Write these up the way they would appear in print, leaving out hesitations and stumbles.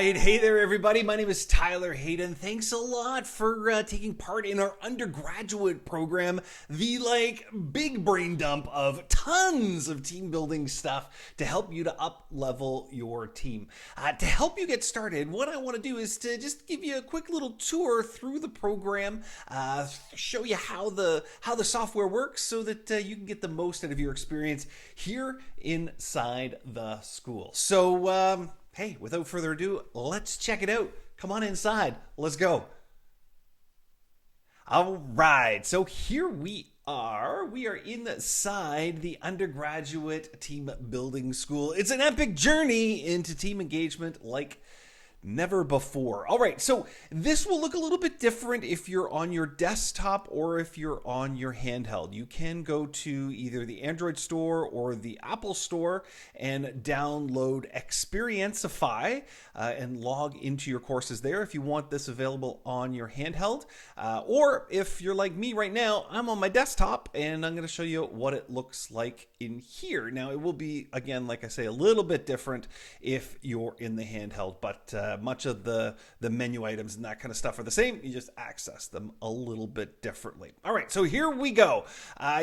right. Hey there, everybody. My name is Tyler Hayden. Thanks a lot for taking part in our undergraduate program, the big brain dump of tons of team building stuff to help you to up level your team. To help you get started, what I want to do is to just give you a quick little tour through the program, show you how the software works so that you can get the most out of your experience here inside the school. So, hey, without further ado, let's check it out. Come on inside. Let's go. All right, so here we are. We are inside the undergraduate team building school. It's an epic journey into team engagement like never before. All right, so this will look a little bit different if you're on your desktop or if you're on your handheld. You can go to either the Android store or the Apple store and download Experienceify and log into your courses there if you want this available on your handheld. Or if you're like me right now, I'm on my desktop and I'm going to show you what it looks like in here. Now, it will be, again, like I say, a little bit different if you're in the handheld, but much of the menu items and that kind of stuff are the same. You just access them a little bit differently. All right, so here we go.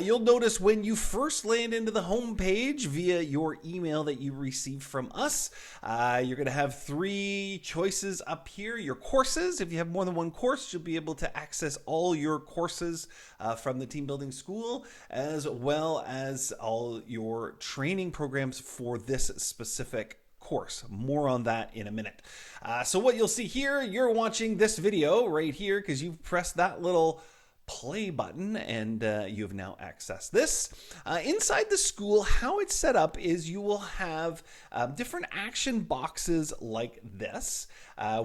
You'll notice when you first land into the home page via your email that you received from us, you're going to have three choices up here. Your courses. If you have more than one course, you'll be able to access all your courses from the team building school, as well as all your training programs for this specific course. More on that in a minute. So what you'll see here, you're watching this video right here because you've pressed that little play button and you've now accessed this. Inside the school, how it's set up is you will have different action boxes like this.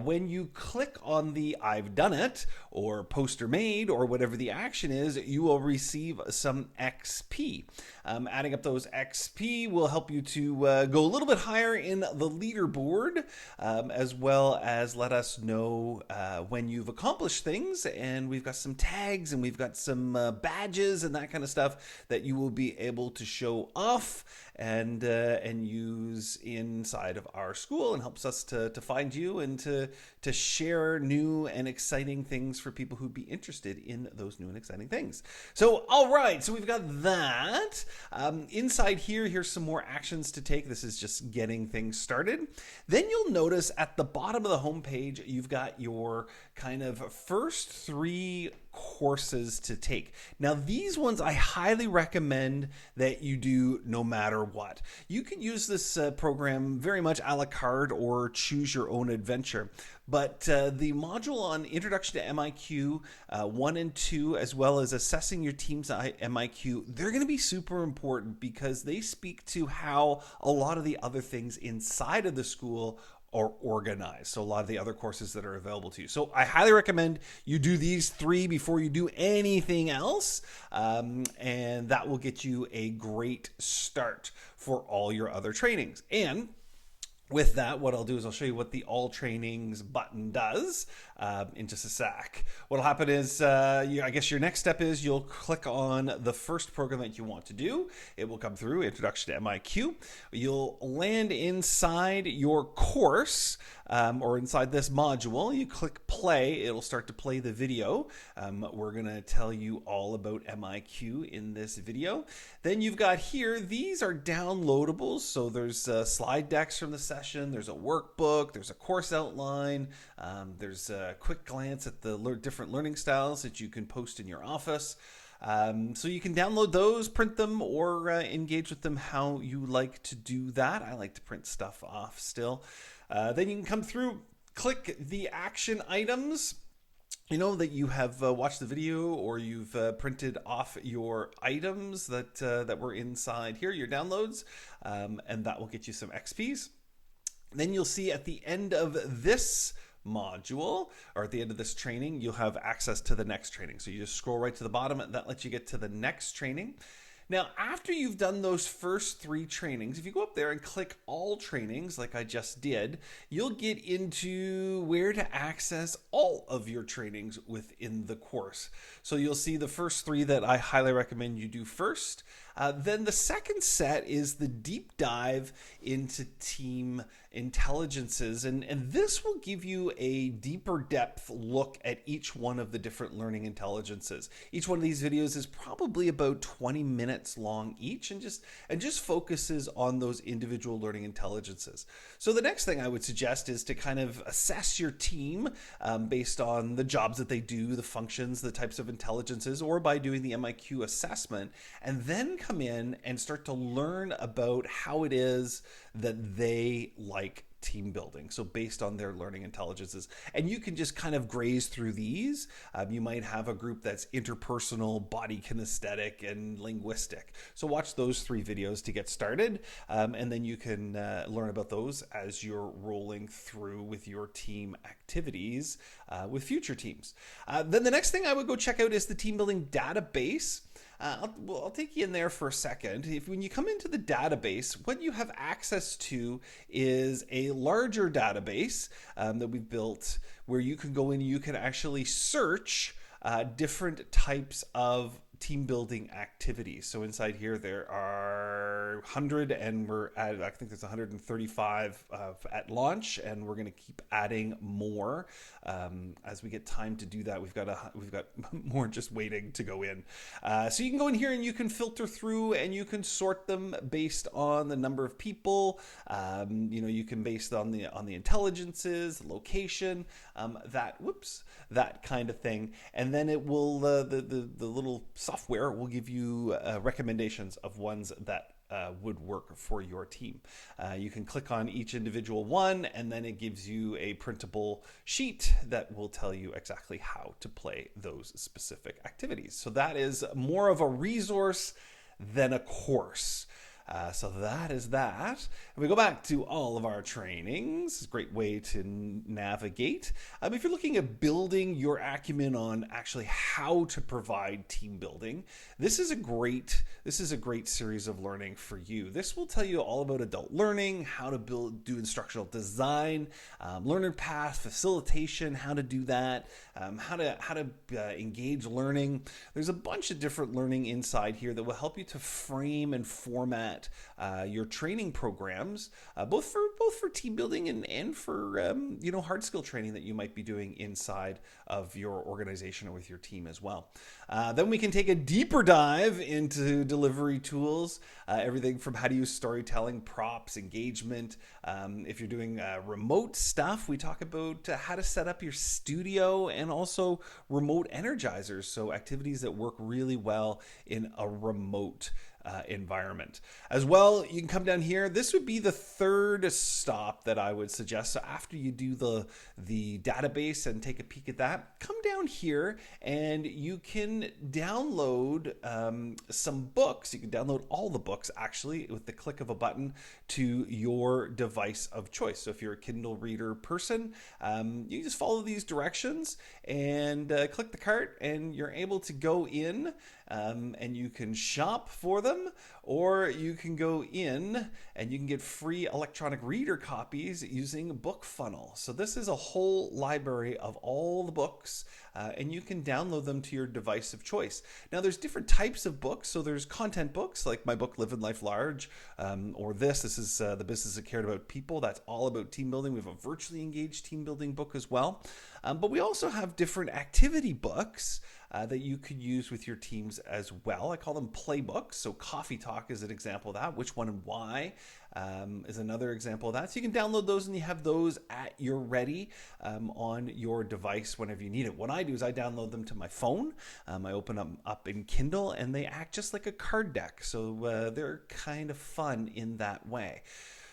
When you click on the I've done it or poster made or whatever the action is, you will receive some XP. Adding up those XP will help you to go a little bit higher in the leaderboard, as well as let us know when you've accomplished things. And we've got some tags and we've got some badges and that kind of stuff that you will be able to show off and use inside of our school, and helps us to find you and to share new and exciting things for people who'd be interested in those new and exciting things. So, all right, so we've got that. Inside here, here's some more actions to take. This is just getting things started. Then you'll notice at the bottom of the homepage, you've got your kind of first three courses to take. Now, these ones I highly recommend that you do no matter what. You can use this program very much a la carte or choose your own adventure. But the module on Introduction to MIQ 1 and 2, as well as assessing your team's MIQ, they're going to be super important because they speak to how a lot of the other things inside of the school are organized. So a lot of the other courses that are available to you. So I highly recommend you do these three before you do anything else. And that will get you a great start for all your other trainings. And with that, what I'll do is I'll show you what the All Trainings button does in just a sec. What'll happen is, I guess your next step is you'll click on the first program that you want to do. It will come through, Introduction to MIQ. You'll land inside your course or inside this module. You click play. It'll start to play the video. We're going to tell you all about MIQ in this video. Then you've got here, these are downloadables. So there's slide decks from the session. There's a workbook. There's a course outline. There's a quick glance at the different learning styles that you can post in your office. So you can download those, print them, or engage with them how you like to do that. I like to print stuff off still. Then you can come through, click the action items, that you have watched the video or you've printed off your items that were inside here, your downloads, and that will get you some XPs. Then you'll see at the end of this module, or at the end of this training, you'll have access to the next training. So you just scroll right to the bottom and that lets you get to the next training. Now, after you've done those first three trainings, if you go up there and click all trainings like I just did, you'll get into where to access all of your trainings within the course. So you'll see the first three that I highly recommend you do first. Then the second set is the deep dive into team intelligences, and this will give you a deeper depth look at each one of the different learning intelligences. Each one of these videos is probably about 20 minutes long each, and just focuses on those individual learning intelligences. So the next thing I would suggest is to kind of assess your team based on the jobs that they do, the functions, the types of intelligences, or by doing the MIQ assessment, and then come in and start to learn about how it is that they like team building. So based on their learning intelligences, and you can just kind of graze through these. You might have a group that's interpersonal, body kinesthetic, and linguistic. So watch those 3 videos to get started, and then you can learn about those as you're rolling through with your team activities with future teams. Then the next thing I would go check out is the team building database. I'll take you in there for a second. When you come into the database, what you have access to is a larger database that we've built, where you can go in and you can actually search different types of team building activities. So inside here there are 100, and we're at, I think there's 135 at launch, and we're going to keep adding more as we get time to do that. We've got more just waiting to go in. So you can go in here and you can filter through, and you can sort them based on the number of people. You can based on the intelligences, location, that kind of thing, and then it will the little software will give you recommendations of ones that would work for your team. You can click on each individual one, and then it gives you a printable sheet that will tell you exactly how to play those specific activities. So that is more of a resource than a course. So that is that. And we go back to all of our trainings. It's a great way to navigate. If you're looking at building your acumen on actually how to provide team building, this is a great series of learning for you. This will tell you all about adult learning, how to do instructional design, learner path, facilitation, how to do that, how to engage learning. There's a bunch of different learning inside here that will help you to frame and format your training programs, both for team building and for hard skill training that you might be doing inside of your organization or with your team as well. Then we can take a deeper dive into delivery tools, everything from how to use storytelling, props, engagement. If you're doing remote stuff, we talk about how to set up your studio, and also remote energizers, so activities that work really well in a remote environment. As well, you can come down here. This would be the third stop that I would suggest. So after you do the database and take a peek at that, come down here and you can download some books. You can download all the books actually with the click of a button to your device of choice. So if you're a Kindle reader person, you can just follow these directions and click the cart, and you're able to go in and you can shop for them, or you can go in and you can get free electronic reader copies using BookFunnel. So this is a whole library of all the books, and you can download them to your device of choice. Now there's different types of books. So there's content books like my book Live in Life Large, or this is The Business That Cared About People. That's all about team building. We have a virtually engaged team building book as well. But we also have different activity books that you could use with your teams as well. I call them playbooks. So Coffee Talk is an example of that. Which one and why is another example of that. So you can download those, and you have those at your ready on your device whenever you need it. What I do is I download them to my phone. I open them up in Kindle, and they act just like a card deck. So they're kind of fun in that way.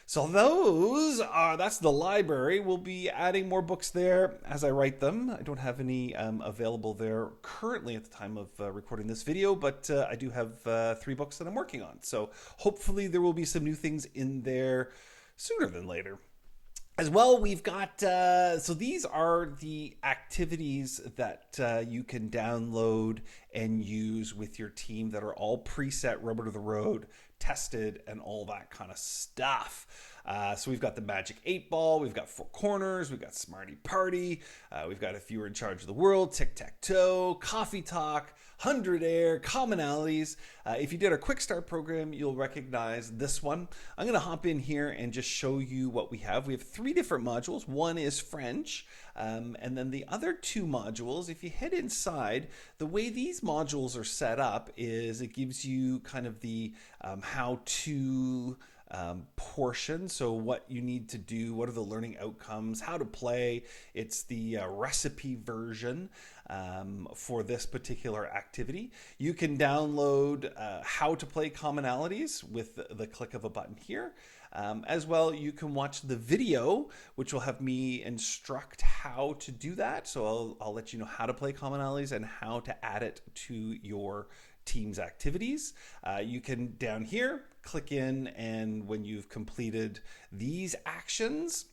So that's the library. We'll be adding more books there as I write them. I don't have any available there currently at the time of recording this video, but I do have 3 books that I'm working on. So hopefully there will be some new things in there sooner than later. As well, we've got, so these are the activities that you can download and use with your team that are all preset, rubber to the road, tested, and all that kind of stuff. So we've got the Magic 8 Ball, we've got Four Corners, we've got Smarty Party, we've got If You Were in Charge of the World, Tic-Tac-Toe, Coffee Talk, 100 Air, Commonalities. If you did our Quick Start program, you'll recognize this one. I'm going to hop in here and just show you what we have. We have 3 different modules. One is French, and then the other 2 modules, if you head inside, the way these modules are set up is it gives you kind of the how-to portion. So what you need to do, what are the learning outcomes, how to play. It's the recipe version for this particular activity. You can download how to play commonalities with the click of a button here. As well, you can watch the video, which will have me instruct how to do that. So I'll let you know how to play commonalities and how to add it to your team's activities. You can, down here, click in, and when you've completed these actions,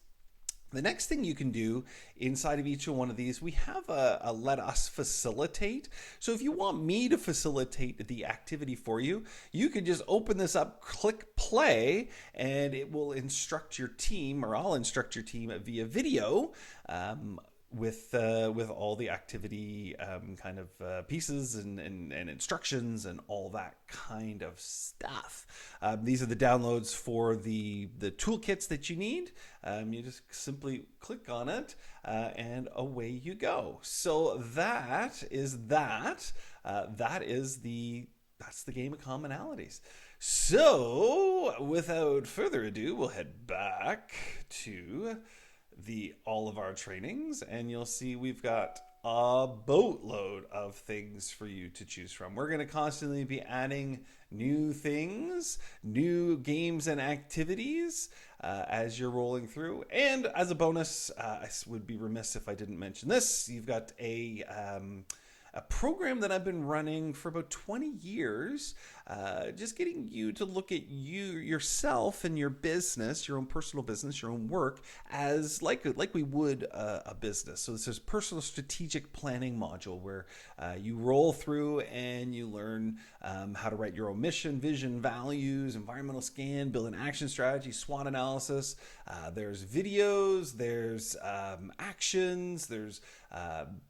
the next thing you can do inside of each one of these, we have a let us facilitate. So if you want me to facilitate the activity for you, you can just open this up, click play, and it will instruct your team, or I'll instruct your team via video, with all the activity kind of pieces and instructions and all that kind of stuff. These are the downloads for the toolkits that you need. You just simply click on it and away you go. So that's the game of commonalities. So without further ado, we'll head back to all of our trainings, and you'll see we've got a boatload of things for you to choose from. We're going to constantly be adding new things, new games and activities as you're rolling through. And as a bonus, I would be remiss if I didn't mention this. You've got a program that I've been running for about 20 years, just getting you to look at yourself and your business, your own personal business, your own work, as like we would a business. So this is personal strategic planning module where you roll through and you learn how to write your own mission, vision, values, environmental scan, build an action strategy, SWOT analysis. There's videos, there's actions, there's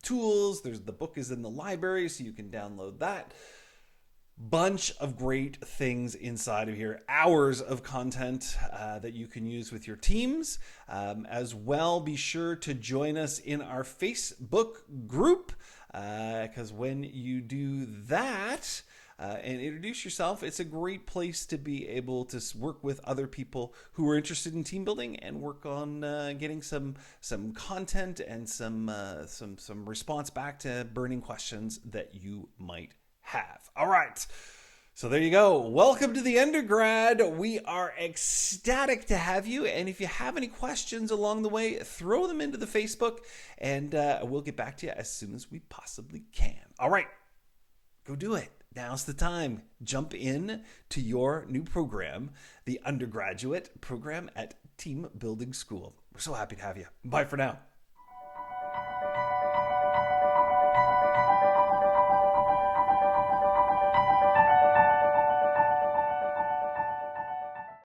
tools, the book is in the library, so you can download that. Bunch of great things inside of here, hours of content that you can use with your teams. As well, be sure to join us in our Facebook group, because when you do that and introduce yourself, it's a great place to be able to work with other people who are interested in team building and work on getting some content and some response back to burning questions that you might have. All right. So there you go. Welcome to the undergrad. We are ecstatic to have you. And if you have any questions along the way, throw them into the Facebook and we'll get back to you as soon as we possibly can. All right. Go do it. Now's the time. Jump in to your new program, the undergraduate program at Team Building School. We're so happy to have you. Bye for now.